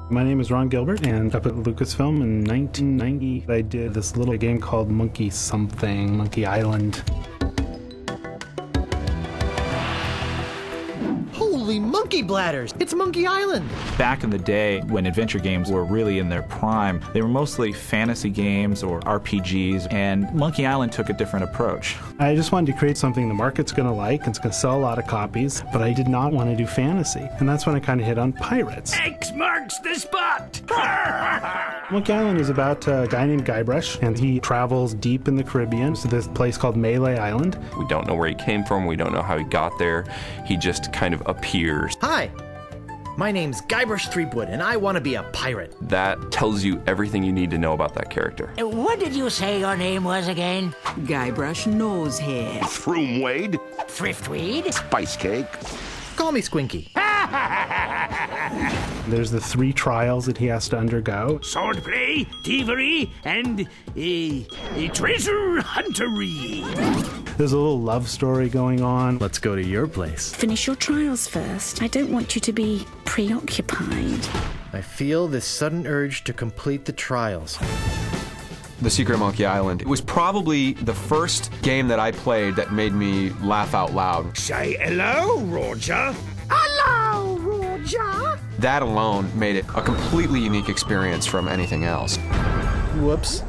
My name is Ron Gilbert, and up at Lucasfilm in 1990, I did this little game called Monkey Island. Holy monkey bladders! It's Monkey Island! Back in the day, when adventure games were really in their prime, they were mostly fantasy games or RPGs, and Monkey Island took a different approach. I just wanted to create something the market's going to like, and it's going to sell a lot of copies, but I did not want to do fantasy. And that's when I kind of hit on pirates. X marks the spot! Monkey Island is about a guy named Guybrush, and he travels deep in the Caribbean to this place called Melee Island. We don't know where he came from, we don't know how he got there. He just kind of appears. Hi, my name's Guybrush Threepwood, and I want to be a pirate. That tells you everything you need to know about that character. What did you say your name was again? Guybrush Nosehair. Froomwade. Thriftweed? Spice cake. Call me Squinky. There's the 3 trials that he has to undergo. Swordplay, thievery, and treasure huntery. There's a little love story going on. Let's go to your place. Finish your trials first. I don't want you to be preoccupied. I feel this sudden urge to complete the trials. The Secret of Monkey Island. It was probably the first game that I played that made me laugh out loud. Say hello, Roger. Hello, Roger. That alone made it a completely unique experience from anything else. Whoops.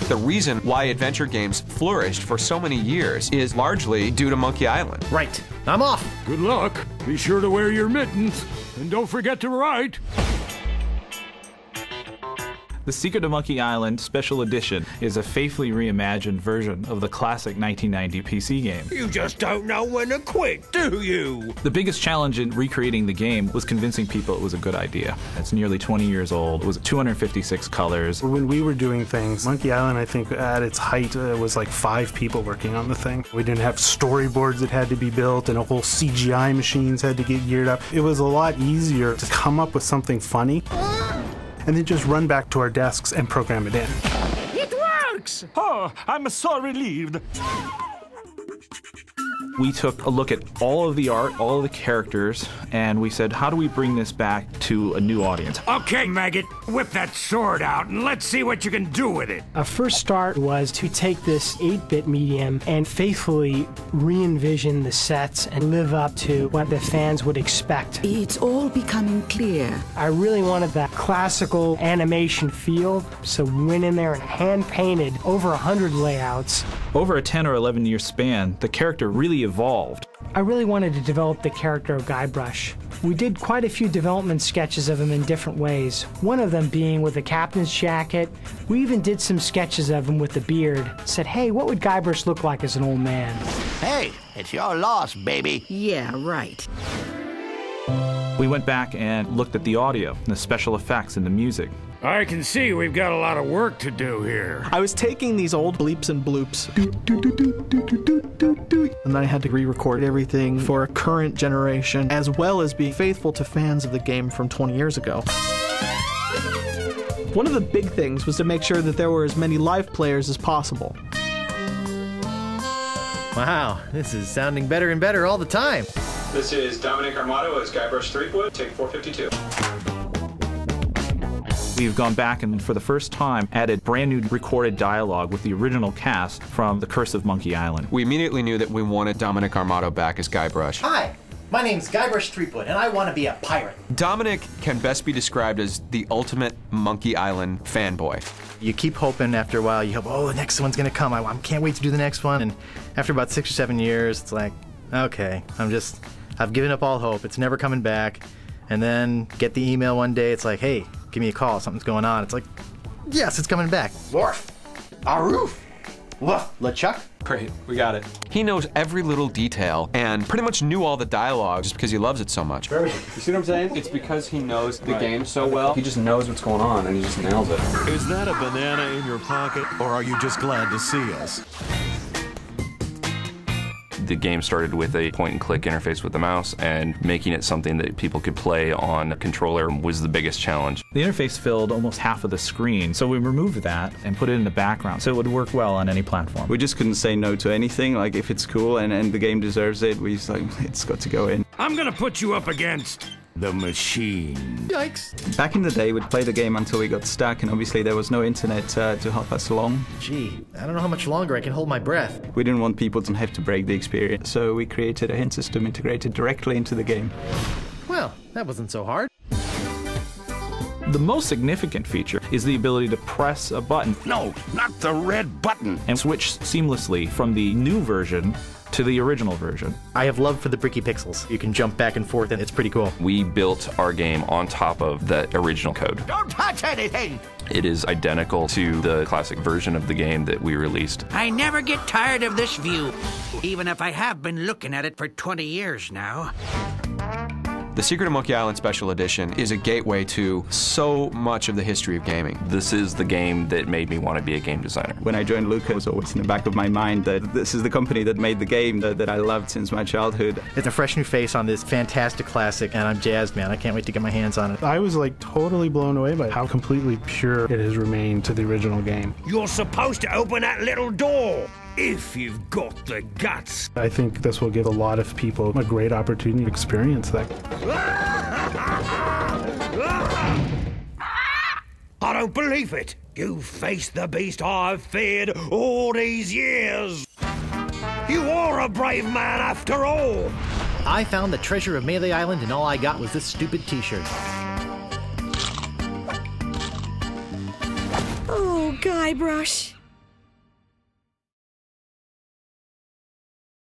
The reason why adventure games flourished for so many years is largely due to Monkey Island. Right. I'm off. Good luck. Be sure to wear your mittens. And don't forget to write. The Secret of Monkey Island Special Edition is a faithfully reimagined version of the classic 1990 PC game. You just don't know when to quit, do you? The biggest challenge in recreating the game was convincing people it was a good idea. It's nearly 20 years old. It was 256 colors. When we were doing things, Monkey Island, I think at its height, was like 5 people working on the thing. We didn't have storyboards that had to be built, and a whole CGI machines had to get geared up. It was a lot easier to come up with something funny and then just run back to our desks and program it in. It works! Oh, I'm so relieved. We took a look at all of the art, all of the characters, and we said, how do we bring this back to a new audience? Okay, Maggot, whip that sword out and let's see what you can do with it. Our first start was to take this 8-bit medium and faithfully re-envision the sets and live up to what the fans would expect. It's all becoming clear. I really wanted that classical animation feel, so we went in there and hand-painted over 100 layouts. Over a 10 or 11 year span, the character really evolved. I really wanted to develop the character of Guybrush. We did quite a few development sketches of him in different ways, one of them being with a captain's jacket. We even did some sketches of him with the beard. Said, hey, what would Guybrush look like as an old man? Hey, it's your loss, baby. Yeah, right. We went back and looked at the audio, the special effects, and the music. I can see we've got a lot of work to do here. I was taking these old bleeps and bloops, and then I had to re-record everything for a current generation, as well as being faithful to fans of the game from 20 years ago. One of the big things was to make sure that there were as many live players as possible. Wow, this is sounding better and better all the time. This is Dominic Armato as Guybrush Threepwood, take 452. We've gone back and for the first time added brand new recorded dialogue with the original cast from The Curse of Monkey Island. We immediately knew that we wanted Dominic Armato back as Guybrush. Hi, my name's Guybrush Threepwood, and I want to be a pirate. Dominic can best be described as the ultimate Monkey Island fanboy. You keep hoping after a while, you hope, oh, the next one's going to come. I can't wait to do the next one. And after about 6 or 7 years, it's like, okay, I've given up all hope. It's never coming back. And then get the email one day, it's like, hey, give me a call, something's going on. It's like, yes, it's coming back. Worf. Aroof. Woof. LeChuck? Great, we got it. He knows every little detail and pretty much knew all the dialogue just because he loves it so much. You see what I'm saying? It's because he knows the game so well. He just knows what's going on and he just nails it. Is that a banana in your pocket, or are you just glad to see us? The game started with a point-and-click interface with the mouse, and making it something that people could play on a controller was the biggest challenge. The interface filled almost half of the screen, so we removed that and put it in the background so it would work well on any platform. We just couldn't say no to anything. Like, if it's cool and the game deserves it, we just like, it's got to go in. I'm gonna put you up against The machine. Yikes. Back in the day, we'd play the game until we got stuck, and obviously there was no internet to help us along. Gee, I don't know how much longer I can hold my breath. We didn't want people to have to break the experience, so we created a hint system integrated directly into the game. Well, that wasn't so hard. The most significant feature is the ability to press a button. No, not the red button. And switch seamlessly from the new version to the original version. I have love for the bricky pixels. You can jump back and forth, and it's pretty cool. We built our game on top of the original code. Don't touch anything! It is identical to the classic version of the game that we released. I never get tired of this view, even if I have been looking at it for 20 years now. The Secret of Monkey Island Special Edition is a gateway to so much of the history of gaming. This is the game that made me want to be a game designer. When I joined Lucas, it was always in the back of my mind that this is the company that made the game that I loved since my childhood. It's a fresh new face on this fantastic classic, and I'm jazzed, man. I can't wait to get my hands on it. I was like totally blown away by how completely pure it has remained to the original game. You're supposed to open that little door, if you've got the guts. I think this will give a lot of people a great opportunity to experience that. I don't believe it. You faced the beast I've feared all these years. You are a brave man after all. I found the treasure of Melee Island, and all I got was this stupid t-shirt. Oh, Guybrush.